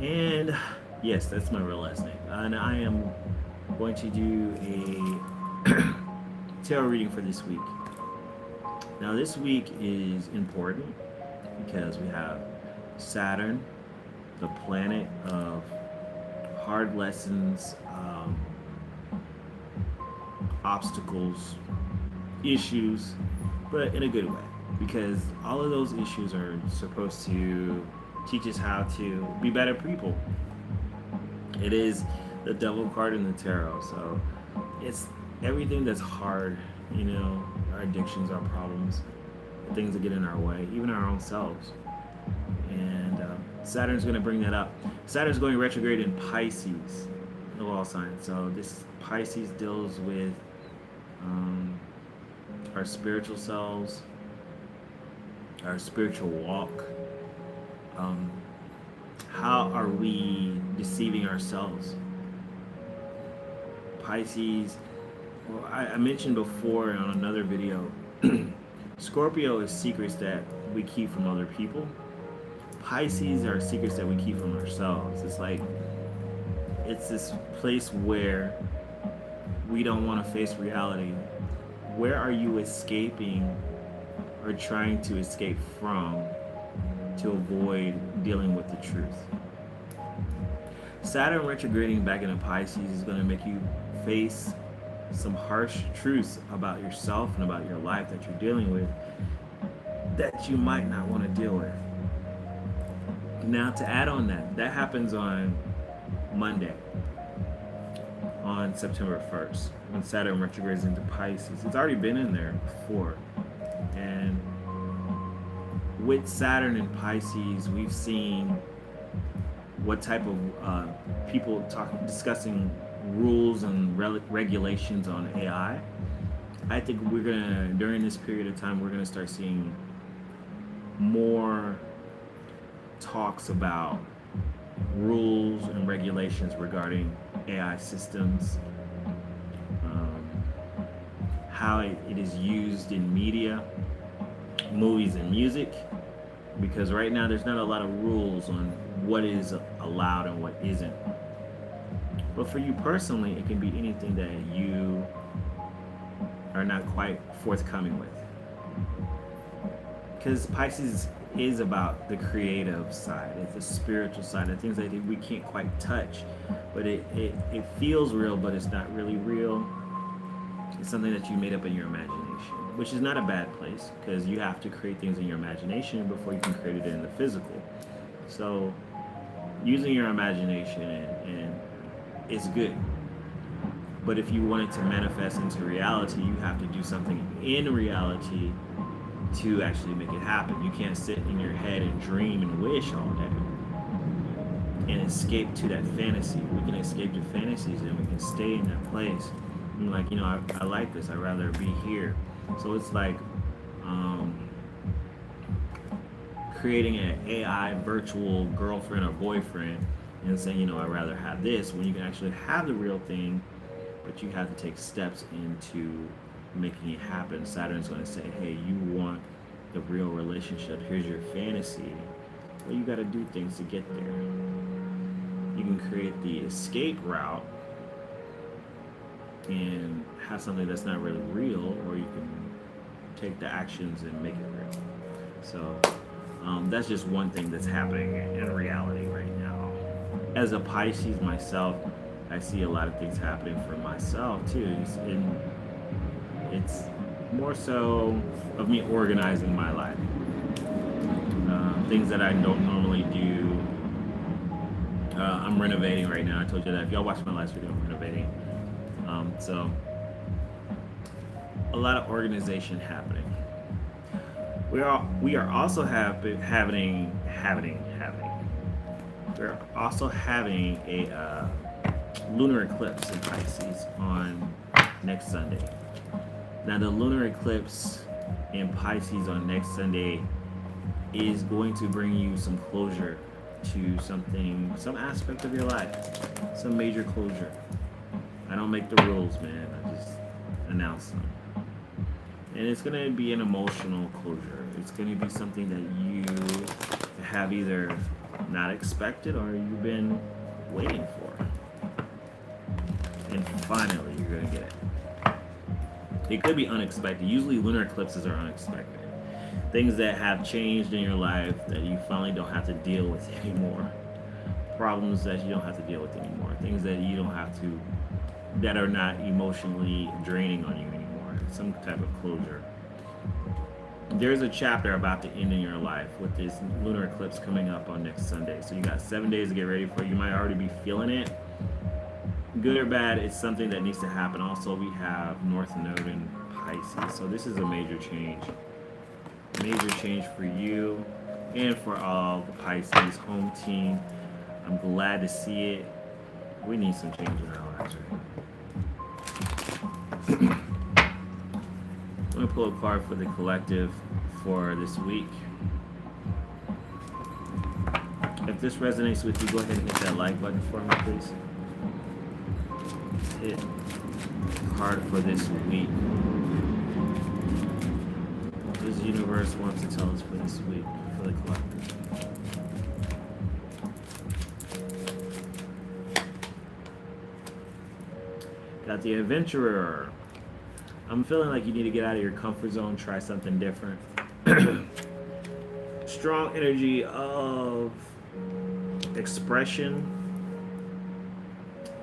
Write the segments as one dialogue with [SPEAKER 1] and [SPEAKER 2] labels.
[SPEAKER 1] And yes, that's my real last name. And I am going to do a tarot reading for this week. Now, this week is important because we have Saturn, the planet of hard lessons, obstacles, issues, but in a good way. Because all of those issues are supposed to teach us how to be better people. It is the devil card in the tarot, so it's everything that's hard, our addictions, our problems, the things that get in our way, even our own selves. And Saturn's going to bring that up. Saturn's going retrograde in Pisces, of all signs. So this Pisces deals with our spiritual selves, our spiritual walk. Um, how are we deceiving ourselves? Pisces, well, I mentioned before on another video, Scorpio is secrets that we keep from other people. Pisces are secrets that we keep from ourselves. It's like, it's this place where we don't want to face reality. Where are you escaping or trying to escape from to avoid dealing with the truth? Saturn retrograding back into Pisces is going to make you face some harsh truths about yourself and about your life that you're dealing with that you might not want to deal with. Now, to add on that, that happens on Monday, on September 1st, when Saturn retrogrades into Pisces. It's already been in there before. And with Saturn in Pisces, we've seen what type of people discussing rules and regulations on AI. I think during this period of time, we're gonna start seeing more talks about rules and regulations regarding AI systems, how it is used in media, movies, and music. Because right now there's not a lot of rules on what is allowed and what isn't. But for you personally, it can be anything that you are not quite forthcoming with. Because Pisces is about the creative side, it's the spiritual side, the things that we can't quite touch, but it feels real, but it's not really real. It's something that you made up in your imagination, which is not a bad place, because you have to create things in your imagination before you can create it in the physical. So using your imagination and it's good. But if you want it to manifest into reality, you have to do something in reality to actually make it happen. You can't sit in your head and dream and wish all day and escape to that fantasy. We can escape to fantasies and we can stay in that place. And like, I like this. I'd rather be here. So it's like creating an AI virtual girlfriend or boyfriend and saying, I'd rather have this, when you can actually have the real thing, but you have to take steps into making it happen. Saturn's going to say, hey, you want the real relationship, here's your fantasy. Well, you got to do things to get there. You can create the escape route and have something that's not really real, or you can take the actions and make it real. So that's just one thing that's happening in reality right now. As a Pisces myself, I see a lot of things happening for myself too. It's more so of me organizing my life. Things that I don't normally do. I'm renovating right now. I told you that. If y'all watched my last video, I'm renovating. So a lot of organization happening. We are also having we're also having a lunar eclipse in Pisces on next Sunday. Now, the lunar eclipse in Pisces on next Sunday is going to bring you some closure to some aspect of your life, some major closure. I don't make the rules, man. I just announce them. And it's going to be an emotional closure. It's going to be something that you have either not expected or you've been waiting for. And finally, you're going to get it. It could be unexpected. Usually lunar eclipses are unexpected. Things that have changed in your life that you finally don't have to deal with anymore. Problems that you don't have to deal with anymore. Things that you don't have to, that are not emotionally draining on you anymore. Some type of closure. There's a chapter about to end in your life with this lunar eclipse coming up on next Sunday. So you got 7 days to get ready for it. You might already be feeling it. Good or bad, it's something that needs to happen. Also, we have North Node in Pisces. So this is a major change. Major change for you and for all the Pisces home team. I'm glad to see it. We need some change in our lives, right? I'm going to pull a card for the collective for this week. If this resonates with you, go ahead and hit that like button for me, please. Hit card for this week. What does the universe want to tell us for this week for the collective? Got the Adventurer. I'm feeling like you need to get out of your comfort zone, try something different. Strong energy of expression.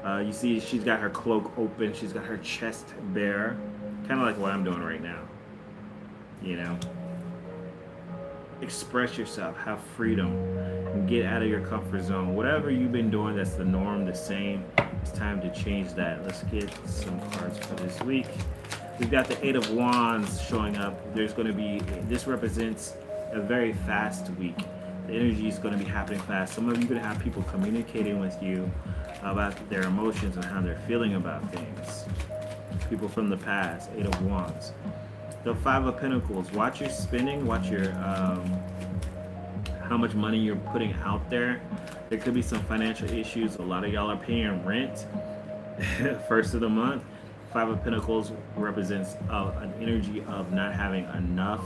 [SPEAKER 1] You see she's got her cloak open, she's got her chest bare, kind of like what I'm doing right now. You know, express yourself, have freedom, and get out of your comfort zone. Whatever you've been doing that's the norm, the same, it's time to change that. Let's get some cards for this week. We've got the Eight of Wands showing up. There's going to be, this represents a very fast week. The energy is going to be happening fast. Some of you are going to have people communicating with you about their emotions and how they're feeling about things. People from the past, Eight of Wands. The Five of Pentacles. Watch your spending. Watch your how much money you're putting out there. There could be some financial issues. A lot of y'all are paying rent first of the month. Five of Pentacles represents an energy of not having enough,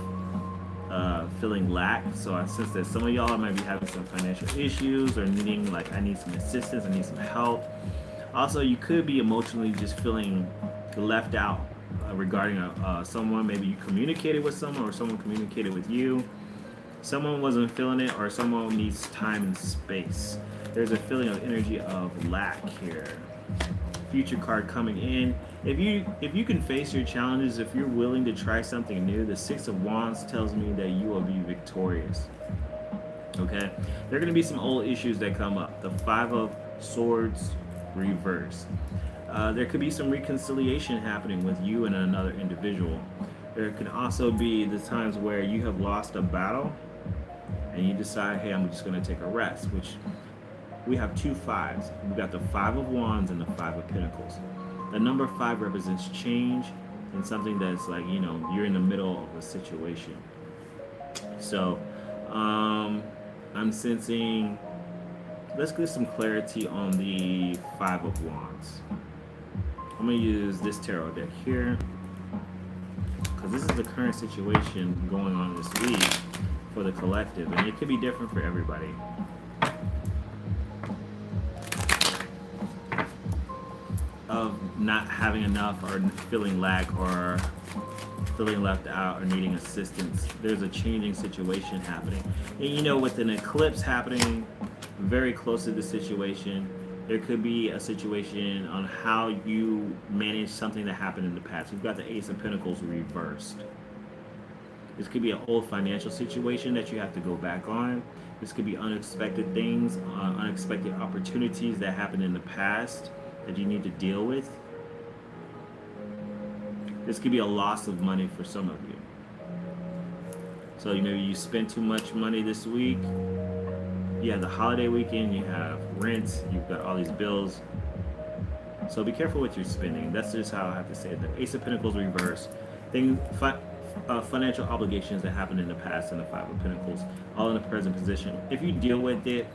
[SPEAKER 1] feeling lack. So I sense that some of y'all might be having some financial issues or needing, like, I need some assistance, I need some help. Also, you could be emotionally just feeling left out regarding someone. Maybe you communicated with someone or someone communicated with you. Someone wasn't feeling it or someone needs time and space. There's a feeling of energy of lack here. Future card coming in. If you can face your challenges, if you're willing to try something new, the Six of Wands tells me that you will be victorious. Okay? There are going to be some old issues that come up. The Five of Swords reverse. There could be some reconciliation happening with you and another individual. There can also be the times where you have lost a battle and you decide, hey, I'm just going to take a rest, which we have two fives. We've got the Five of Wands and the Five of Pentacles. The number 5 represents change and something that's like, you know, you're in the middle of a situation. So I'm sensing, let's get some clarity on the Five of Wands. I'm going to use this tarot deck here because this is the current situation going on this week for the collective, and it could be different for everybody. Of not having enough or feeling lack or feeling left out or needing assistance. There's a changing situation happening. And you know, with an eclipse happening very close to the situation, there could be a situation on how you manage something that happened in the past. We've got the Ace of Pentacles reversed. This could be an old financial situation that you have to go back on. This could be unexpected things, unexpected opportunities that happened in the past that you need to deal with. This could be a loss of money for some of you. So maybe you spent too much money this week. You have the holiday weekend, you have rent, you've got all these bills. So be careful with your spending. That's just how I have to say it. The Ace of Pentacles reverse. Financial obligations that happened in the past and the Five of Pentacles, all in the present position. If you deal with it,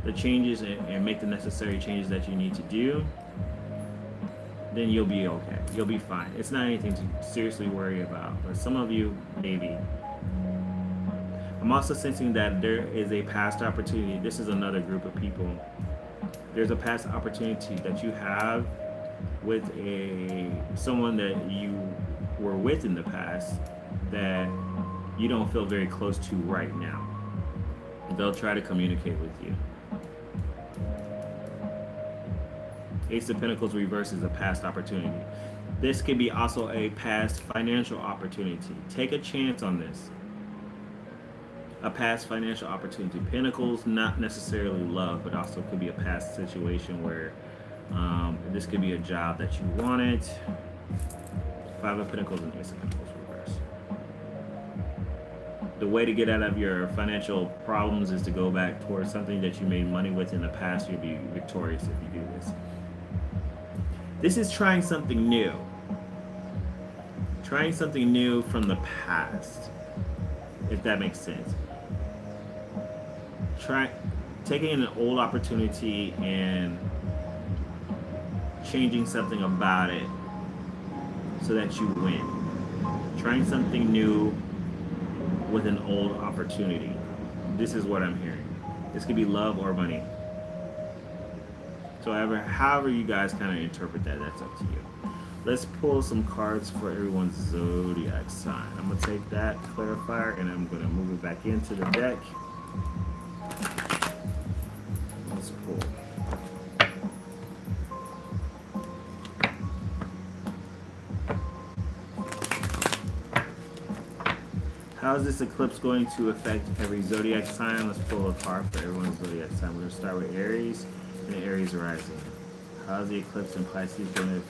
[SPEAKER 1] the changes, and make the necessary changes that you need to do, then you'll be okay. You'll be fine. It's not anything to seriously worry about. But some of you, maybe. I'm also sensing that there is a past opportunity. This is another group of people. There's a past opportunity that you have with a someone that you were with in the past that you don't feel very close to right now. They'll try to communicate with you. Ace of Pentacles reverse is a past opportunity. This could be also a past financial opportunity. Take a chance on this. A past financial opportunity. Pentacles, not necessarily love, but also could be a past situation where this could be a job that you wanted. Five of Pentacles and Ace of Pentacles reverse. The way to get out of your financial problems is to go back towards something that you made money with in the past. You'll be victorious if you do this. This is trying something new. Trying something new from the past, if that makes sense. Taking an old opportunity and changing something about it so that you win. Trying something new with an old opportunity. This is what I'm hearing. This could be love or money. So however you guys kind of interpret that, that's up to you. Let's pull some cards for everyone's zodiac sign. I'm going to take that clarifier and I'm going to move it back into the deck. Let's pull. How is this eclipse going to affect every zodiac sign? Let's pull a card for everyone's zodiac sign. We're going to start with Aries and Aries rising. How is the eclipse in Pisces going to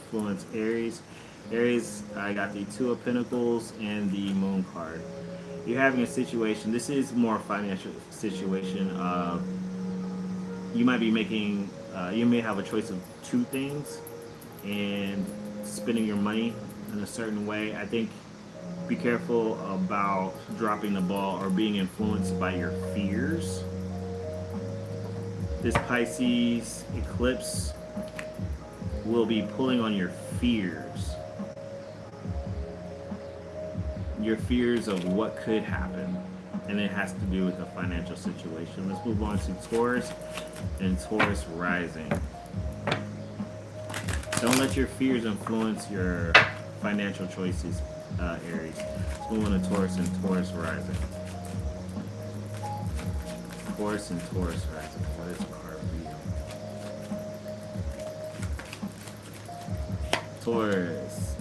[SPEAKER 1] influence Aries? Aries, I got the Two of Pentacles and the Moon card. You're having a situation. This is more a financial situation. You might be making. You may have a choice of two things, and spending your money in a certain way. I think be careful about dropping the ball or being influenced by your fears. This Pisces eclipse will be pulling on your fears. Your fears of what could happen. And it has to do with the financial situation. Let's move on to Taurus and Taurus rising. Don't let your fears influence your financial choices, Aries. Let's move on to Taurus and Taurus rising. Taurus and Taurus rising. What is the card for you? Taurus.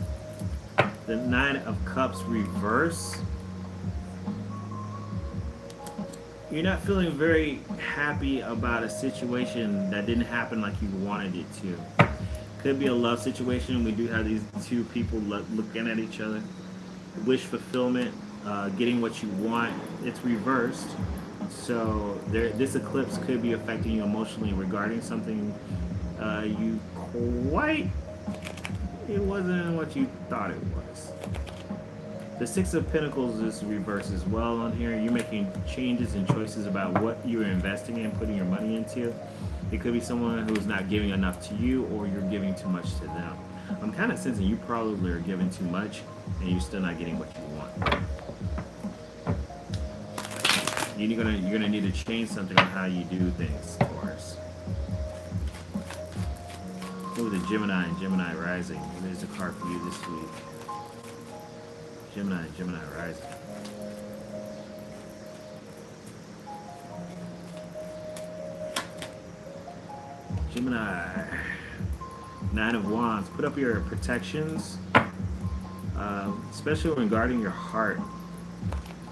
[SPEAKER 1] The Nine of Cups reverse. You're not feeling very happy about a situation that didn't happen like you wanted it to. Could be a love situation. We do have these two people looking at each other. Wish fulfillment, getting what you want. It's reversed. So this eclipse could be affecting you emotionally regarding something it wasn't what you thought it was. The Six of Pentacles is reversed as well on here. You're making changes and choices about what you're investing in, putting your money into. It could be someone who's not giving enough to you, or you're giving too much to them. I'm kind of sensing you probably are giving too much and you're still not getting what you want. You're gonna need to change something on how you do things, Taurus. Ooh, the Gemini and Gemini rising. What is the card for you this week? Gemini and Gemini rising. Gemini. Nine of Wands. Put up your protections, especially regarding your heart.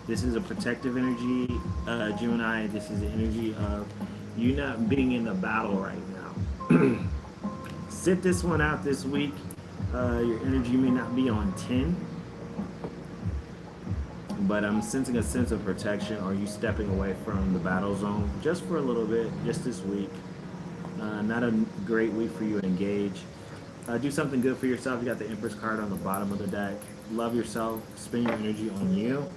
[SPEAKER 1] This is a protective energy, Gemini. This is the energy of you not being in the battle right now. Sit this one out this week. Your energy may not be on 10, but I'm sensing a sense of protection, or you stepping away from the battle zone just for a little bit, just this week. Not a great week for you to engage. Do something good for yourself. You got the Empress card on the bottom of the deck. Love yourself. Spend your energy on you.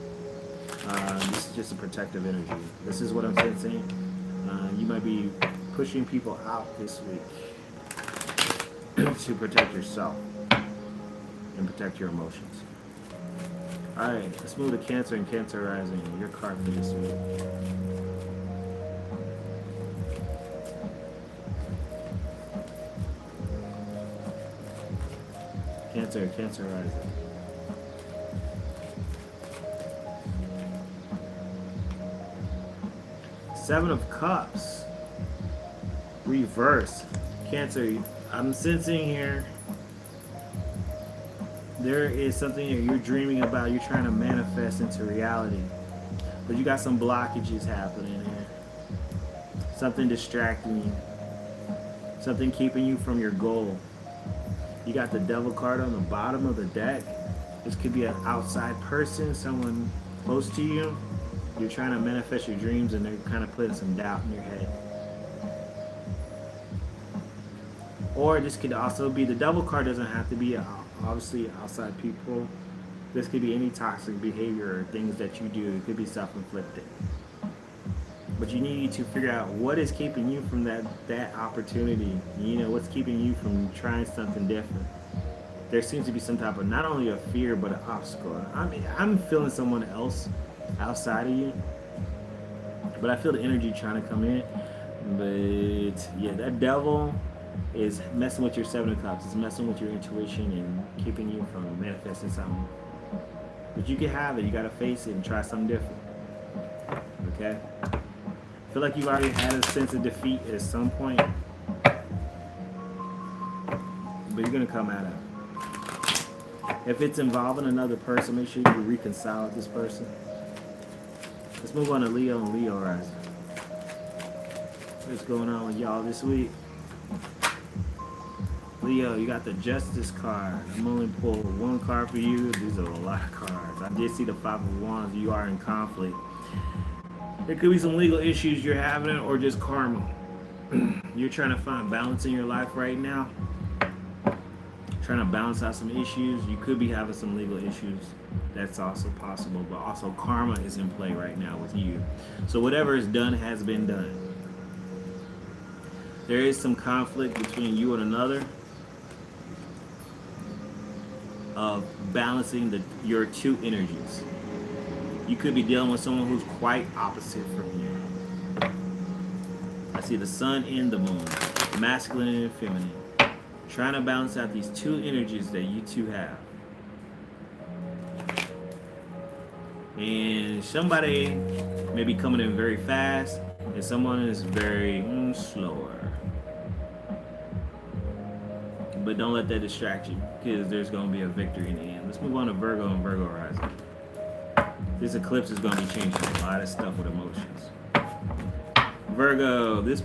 [SPEAKER 1] This is just a protective energy. This is what I'm sensing. You might be pushing people out this week to protect yourself and protect your emotions. Alright, let's move to Cancer and Cancer rising. Your card for this week. Cancer, Cancer rising. Seven of Cups. Reverse. Cancer, I'm sensing here there is something that you're dreaming about, you're trying to manifest into reality. But you got some blockages happening here. Something distracting you. Something keeping you from your goal. You got the Devil card on the bottom of the deck. This could be an outside person, someone close to you. You're trying to manifest your dreams and they're kind of putting some doubt in your head. Or this could also be, the Devil card doesn't have to be obviously outside people. This could be any toxic behavior or things that you do. It could be self-inflicted. But you need to figure out what is keeping you from that opportunity. You know, what's keeping you from trying something different. There seems to be some type of, not only a fear, but an obstacle. I mean, I'm feeling someone else outside of you. But I feel the energy trying to come in. But yeah, that Devil is messing with your Seven of Cups. It's messing with your intuition and keeping you from manifesting something. But you can have it. You got to face it and try something different. Okay? I feel like you've already had a sense of defeat at some point. But you're going to come out of it. If it's involving another person, make sure you reconcile with this person. Let's move on to Leo and Leo rising. What's going on with y'all this week? Leo, you got the Justice card. I'm only pulling one card for you. These are a lot of cards. I did see the Five of Wands. You are in conflict. There could be some legal issues you're having or just karma. You're trying to find balance in your life right now. Trying to balance out some issues. You could be having some legal issues. That's also possible. But also karma is in play right now with you. So whatever is done has been done. There is some conflict between you and another of balancing your two energies. You could be dealing with someone who's quite opposite from you. I see the sun and the moon, masculine and feminine, trying to balance out these two energies that you two have. And somebody may be coming in very fast and someone is very slower. But don't let that distract you, because there's going to be a victory in the end. Let's move on to Virgo and Virgo rising. This eclipse is going to be changing a lot of stuff with emotions. Virgo, this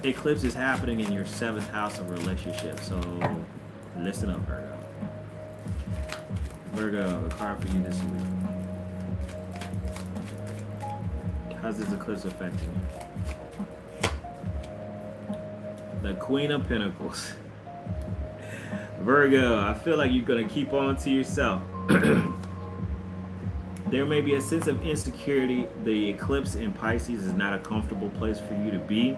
[SPEAKER 1] eclipse is happening in your 7th house of relationships. So listen up, Virgo. Virgo, the card for you this week. How's this eclipse affecting you? The Queen of Pentacles. Virgo, I feel like you're going to keep on to yourself. There may be a sense of insecurity. The eclipse in Pisces is not a comfortable place for you to be.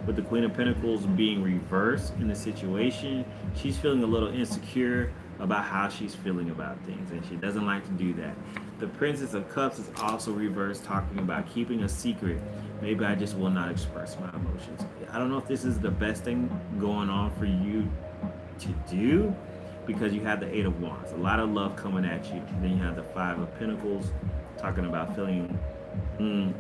[SPEAKER 1] With the Queen of Pentacles being reversed in the situation, she's feeling a little insecure about how she's feeling about things, and she doesn't like to do that. The Princess of Cups is also reversed, talking about keeping a secret. Maybe I just will not express my emotions. I don't know if this is the best thing going on for you to do, because you have the Eight of Wands, a lot of love coming at you. Then you have the Five of Pentacles, talking about feeling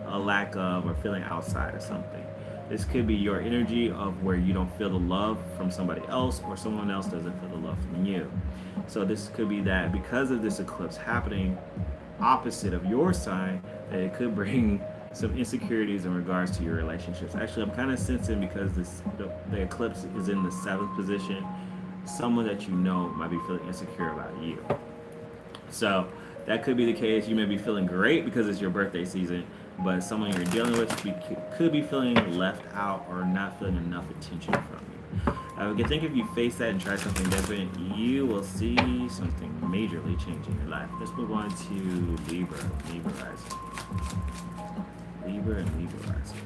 [SPEAKER 1] a lack of or feeling outside of something. This could be your energy of where you don't feel the love from somebody else, or someone else doesn't feel the love from you. So this could be that because of this eclipse happening opposite of your sign, that it could bring some insecurities in regards to your relationships. Actually, I'm kind of sensing, because the eclipse is in the 7th position, someone that you know might be feeling insecure about you. So that could be the case. You may be feeling great because it's your birthday season, but someone you're dealing with could be feeling left out or not feeling enough attention from you. I think if you face that and try something different, you will see something majorly change in your life. Let's move on to Libra, Libra rising. Libra and Libra rising.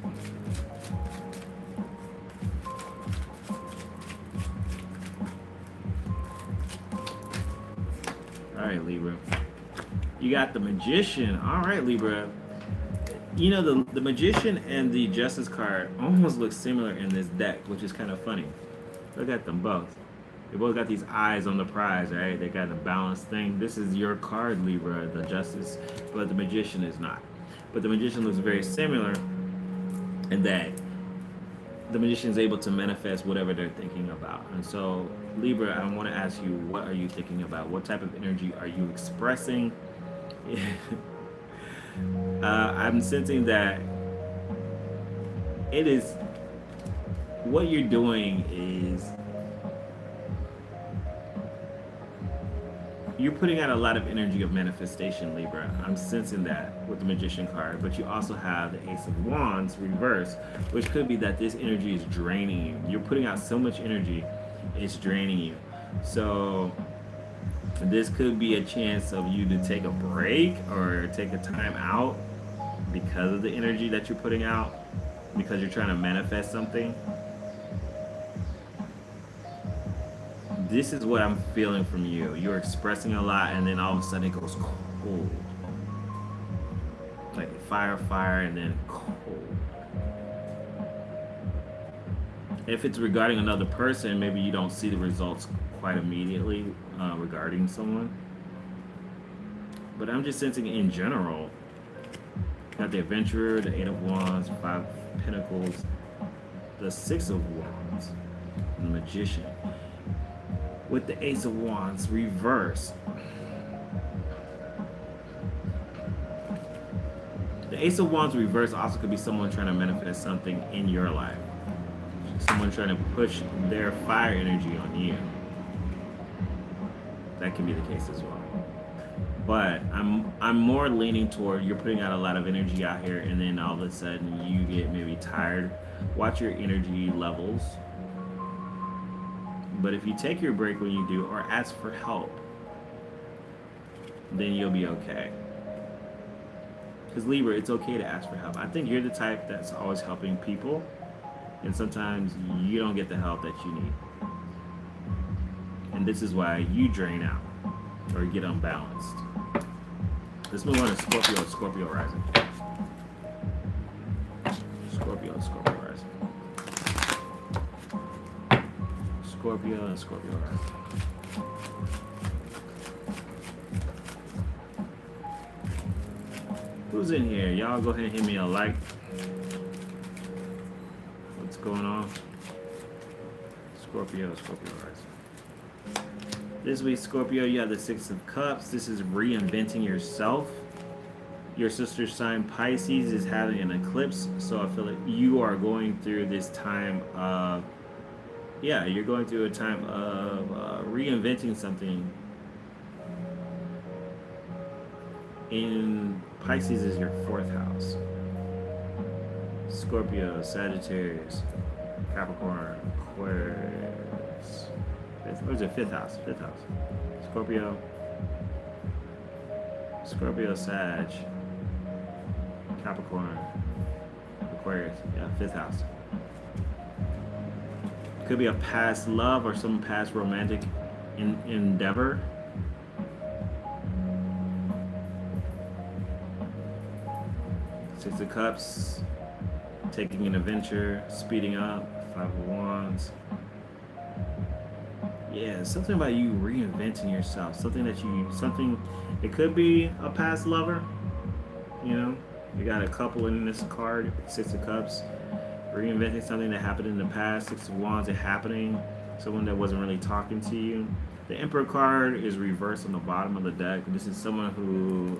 [SPEAKER 1] All right, Libra. You got the Magician. All right, Libra. You know, the Magician and the Justice card almost look similar in this deck, which is kind of funny. Look at them both. They both got these eyes on the prize, right? They got a balanced thing. This is your card, Libra, the Justice, but the Magician is not. But the Magician looks very similar in that the Magician is able to manifest whatever they're thinking about. And so, Libra, I want to ask you, what are you thinking about? What type of energy are you expressing? I'm sensing that it is what you're doing is you're putting out a lot of energy of manifestation, Libra. I'm sensing that with the Magician card, but you also have the Ace of Wands reverse, which could be that this energy is draining you. You're putting out so much energy, it's draining you. So this could be a chance of you to take a break or take a time out because of the energy that you're putting out, because you're trying to manifest something. This is what I'm feeling from you. You're expressing a lot, and then all of a sudden it goes cold. Like fire, and then cold. If it's regarding another person, maybe you don't see the results quite immediately regarding someone. But I'm just sensing in general, got the Adventurer, the Eight of Wands, Five of Pentacles, the Six of Wands, and the Magician. With the Ace of Wands reverse. The Ace of Wands reverse also could be someone trying to manifest something in your life. Someone trying to push their fire energy on you. That can be the case as well. But I'm more leaning toward you're putting out a lot of energy out here, and then all of a sudden you get maybe tired. Watch your energy levels. But if you take your break when you do, or ask for help, then you'll be okay. Because Libra, it's okay to ask for help. I think you're the type that's always helping people, and sometimes you don't get the help that you need. And this is why you drain out or get unbalanced. Let's move on to Scorpio rising. Scorpio rising. Scorpio and Scorpio rising. Who's in here? Y'all go ahead and hit me a like. What's going on? Scorpio rising. This week, Scorpio, you have the Six of Cups. This is reinventing yourself. Your sister sign Pisces is having an eclipse, so I feel like you are going through this time of you're going through a time of reinventing something. In Pisces is your fourth house. Scorpio, Sagittarius, Capricorn, Aquarius. Or is it fifth house? Fifth house. Scorpio, Sag, Capricorn, Aquarius. Yeah, fifth house. Could be a past love or some past romantic endeavor. Six of Cups, taking an adventure, speeding up. Five of Wands. Yeah, something about you reinventing yourself. It could be a past lover. You know, you got a couple in this card, Six of Cups. Reinventing something that happened in the past. Six of Wands, it happening. Someone that wasn't really talking to you. The Emperor card is reversed on the bottom of the deck. This is someone who,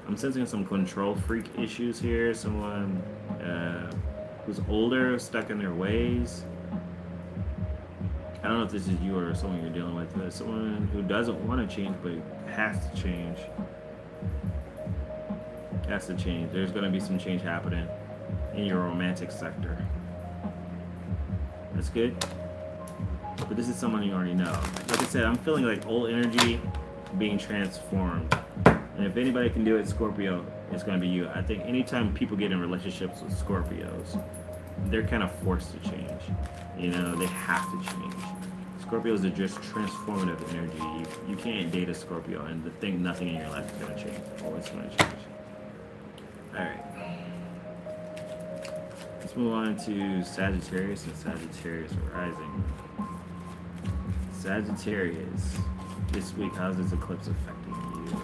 [SPEAKER 1] I'm sensing some control freak issues here. Someone who's older, stuck in their ways. I don't know if this is you or someone you're dealing with, but someone who doesn't want to change but has to change. Has to change. There's going to be some change happening in your romantic sector. That's good. But this is someone you already know. Like I said, I'm feeling like old energy being transformed. And if anybody can do it, Scorpio, it's going to be you. I think anytime people get in relationships with Scorpios, they're kind of forced to change. You know, they have to change. Scorpios are just transformative energy. You can't date a Scorpio and think nothing in your life is going to change. Oh, it's going to change. All right. Let's move on to Sagittarius and Sagittarius rising. Sagittarius, this week, how's this eclipse affecting you?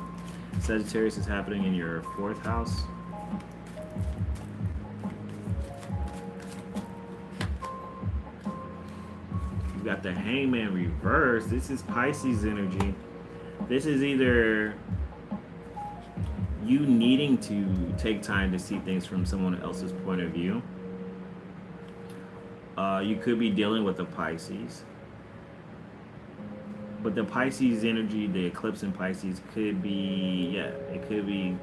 [SPEAKER 1] Sagittarius is happening in your 4th house. You got the Hangman reverse. This is Pisces energy. This is either you needing to take time to see things from someone else's point of view. You could be dealing with a Pisces. But the Pisces energy, the eclipse in Pisces could be, it could be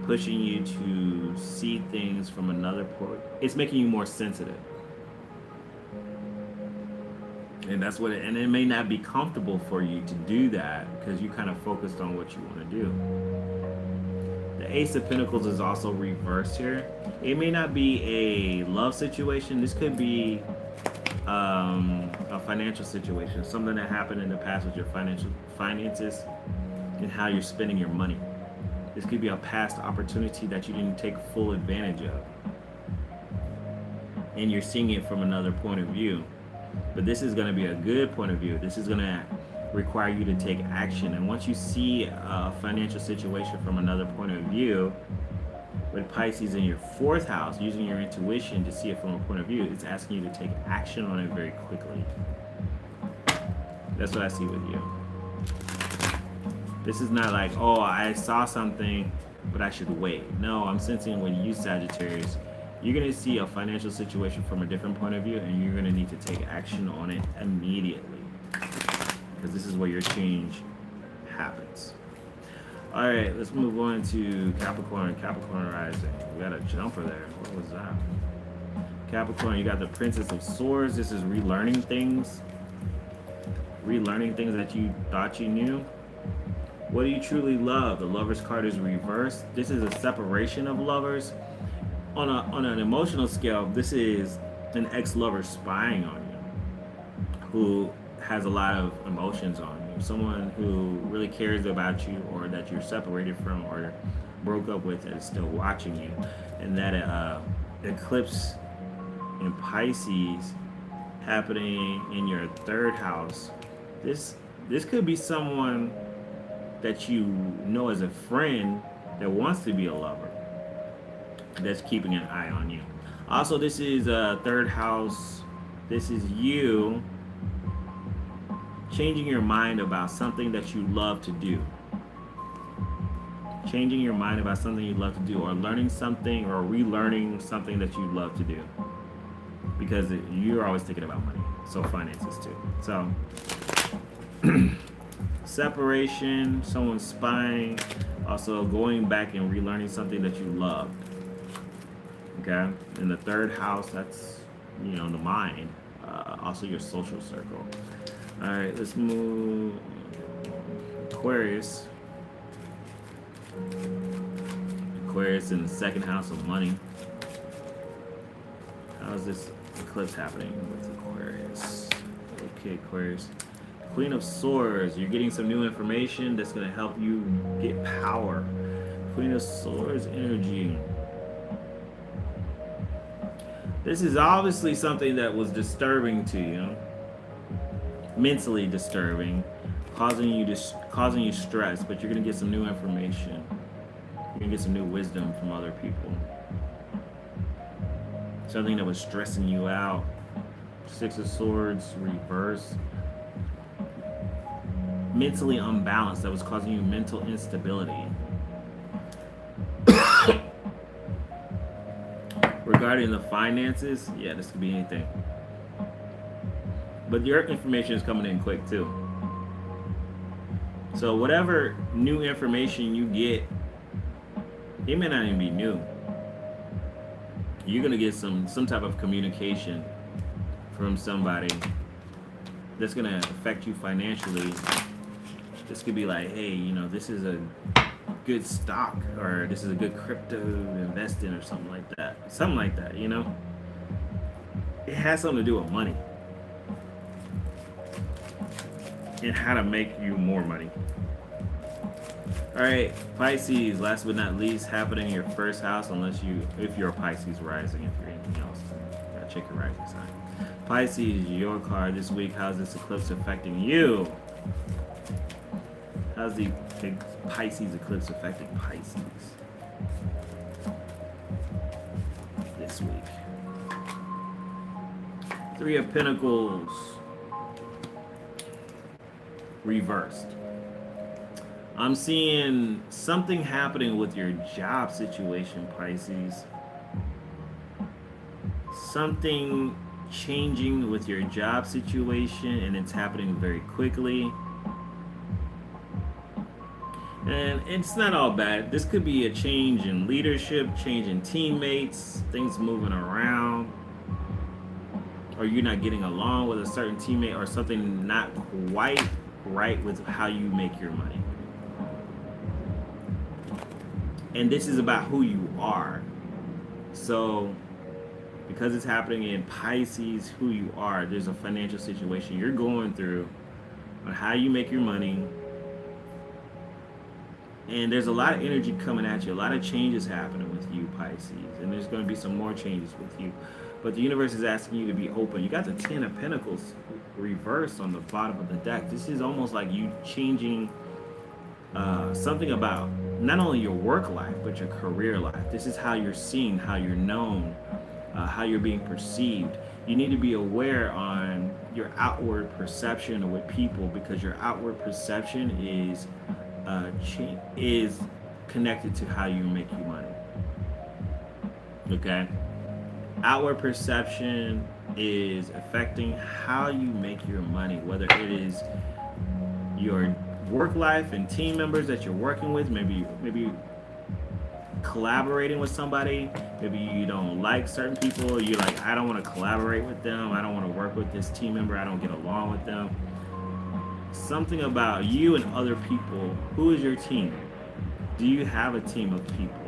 [SPEAKER 1] pushing you to see things from another point. It's making you more sensitive. And that's what and it may not be comfortable for you to do that because you kind of focused on what you want to do. The Ace of Pentacles is also reversed here. It may not be a love situation. This could be a financial situation, something that happened in the past with your finances and how you're spending your money. This could be a past opportunity that you didn't take full advantage of, and you're seeing it from another point of view. But this is going to be a good point of view. This is going to require you to take action, and once you see a financial situation from another point of view, with Pisces in your 4th house, using your intuition to see it from a point of view, it's asking you to take action on it very quickly. That's what I see with you. This is not like, oh, I saw something, but I should wait. No, I'm sensing with you, Sagittarius, you're going to see a financial situation from a different point of view, and you're going to need to take action on it immediately. Because this is where your change happens. All right, let's move on to Capricorn. Capricorn rising. We got a jumper there. What was that? Capricorn, you got the Princess of Swords. This is relearning things. Relearning things that you thought you knew. What do you truly love? The Lover's card is reversed. This is a separation of lovers. On an emotional scale, this is an ex-lover spying on you, who has a lot of emotions on you. Someone who really cares about you, or that you're separated from or broke up with, and is still watching you. And that eclipse in Pisces happening in your 3rd house. This could be someone that you know as a friend that wants to be a lover, that's keeping an eye on you. Also, this is 3rd house. This is you changing your mind about something that you love to do. Changing your mind about something you love to do, or learning something or relearning something that you love to do. Because you're always thinking about money. So finances too. So separation, someone spying, also going back and relearning something that you love. Okay? In the 3rd house, that's, the mind. Also your social circle. All right, let's move. Aquarius. Aquarius in the 2nd house of money. How is this eclipse happening with Aquarius? Okay, Aquarius. Queen of Swords. You're getting some new information that's going to help you get power. Queen of Swords energy. This is obviously something that was disturbing to you. Mentally disturbing, causing you stress, but you're gonna get some new information. You're gonna get some new wisdom from other people. Something that was stressing you out. 6 of Swords, reverse. Mentally unbalanced, that was causing you mental instability. Regarding the finances, this could be anything. But your information is coming in quick too. So whatever new information you get, it may not even be new. You're gonna get some type of communication from somebody that's gonna affect you financially. This could be like, hey, this is a good stock, or this is a good crypto to invest in, or something like that. It has something to do with money. and how to make you more money. All right, Pisces, last but not least, happening in your first house, if you're a Pisces rising, if you're anything else, gotta check your rising sign. Pisces, your card this week, how's this eclipse affecting you? How's the Pisces eclipse affecting Pisces this week? Three of Pentacles, reversed. I'm seeing something happening with your job situation, Pisces. Something changing with your job situation, and it's happening very quickly. And it's not all bad. This could be a change in leadership, change in teammates, things moving around, or you're not getting along with a certain teammate, or something not quite right with how you make your money. And this is about who you are. So, because it's happening in Pisces, who you are, there's a financial situation you're going through on how you make your money. And there's a lot of energy coming at you, a lot of changes happening with you, Pisces. And there's going to be some more changes with you. But the universe is asking you to be open. You got the Ten of Pentacles reversed on the bottom of the deck. This is almost like you changing something about not only your work life, but your career life. This is how you're seen, how you're known, how you're being perceived. You need to be aware on your outward perception with people, because your outward perception is connected to how you make your money. Okay? Outward perception is affecting how you make your money, whether it is your work life and team members that you're working with, maybe collaborating with somebody, maybe you don't like certain people, you're like, I don't want to collaborate with them, I don't want to work with this team member, I don't get along with them. Something about you and other people. Who is your team? Do you have a team of people?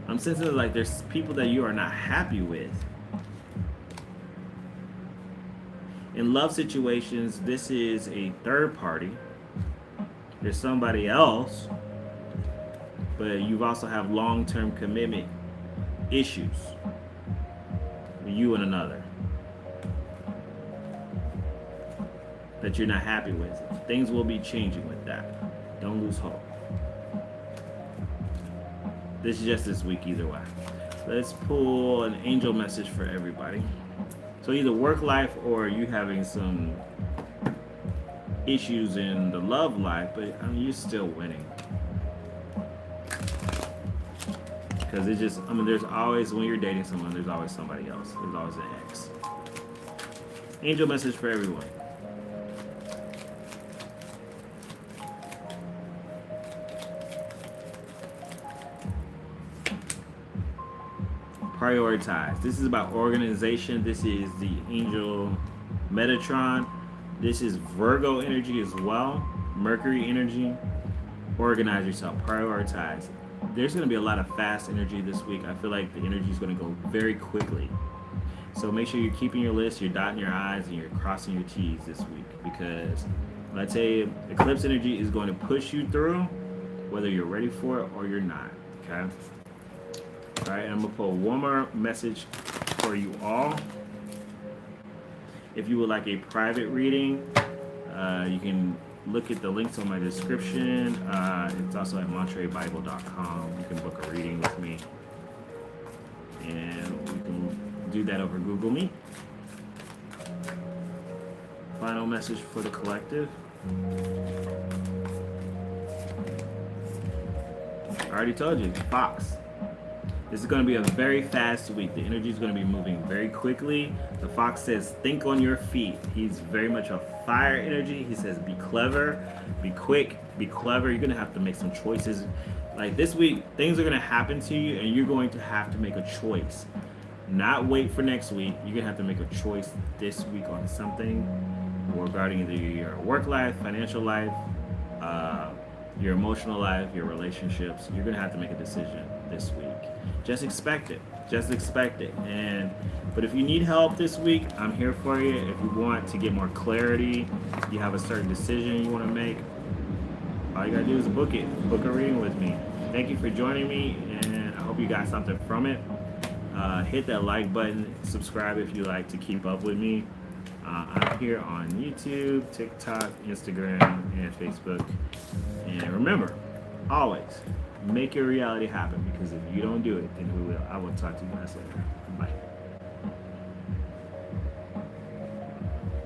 [SPEAKER 1] I'm sensing like there's people that you are not happy with. In love situations, this is a third party. There's somebody else, but you also have long-term commitment issues with you and another that you're not happy with. Things will be changing with that. Don't lose hope. This is just this week either way. Let's pull an angel message for everybody. So either work life or you having some issues in the love life, but I mean, you're still winning. Because it's just, I mean, there's always, when you're dating someone, there's always somebody else. There's always an ex. Angel message for everyone. Prioritize. This is about organization. This is the angel Metatron. This is Virgo energy as well. Mercury energy. Organize yourself. Prioritize. There's going to be a lot of fast energy this week. I feel like the energy is going to go very quickly. So make sure you're keeping your list, you're dotting your I's, and you're crossing your T's this week. Because when I tell you, eclipse energy is going to push you through, whether you're ready for it or you're not. Okay? All right, I'm going to pull one more message for you all. If you would like a private reading, you can look at the links on my description. It's also at MontreBible.com. You can book a reading with me. And we can do that over Google Meet. Final message for the collective. I already told you, Fox. This is going to be a very fast week. The energy is going to be moving very quickly. The Fox says, think on your feet. He's very much a fire energy. He says, be clever, be quick, be clever. You're going to have to make some choices. Like this week, things are going to happen to you, and you're going to have to make a choice. Not wait for next week. You're going to have to make a choice this week on something regarding either your work life, financial life, your emotional life, your relationships. You're going to have to make a decision this week. Just expect it. Just expect it. But if you need help this week, I'm here for you. If you want to get more clarity, you have a certain decision you want to make, all you gotta do is book it. Book a reading with me. Thank you for joining me, and I hope you got something from it. Hit that like button, subscribe if you like to keep up with me. I'm here on YouTube, TikTok, Instagram, and Facebook. And remember, always make your reality happen, because if you don't do it, then who will? I will talk to you guys later. Bye.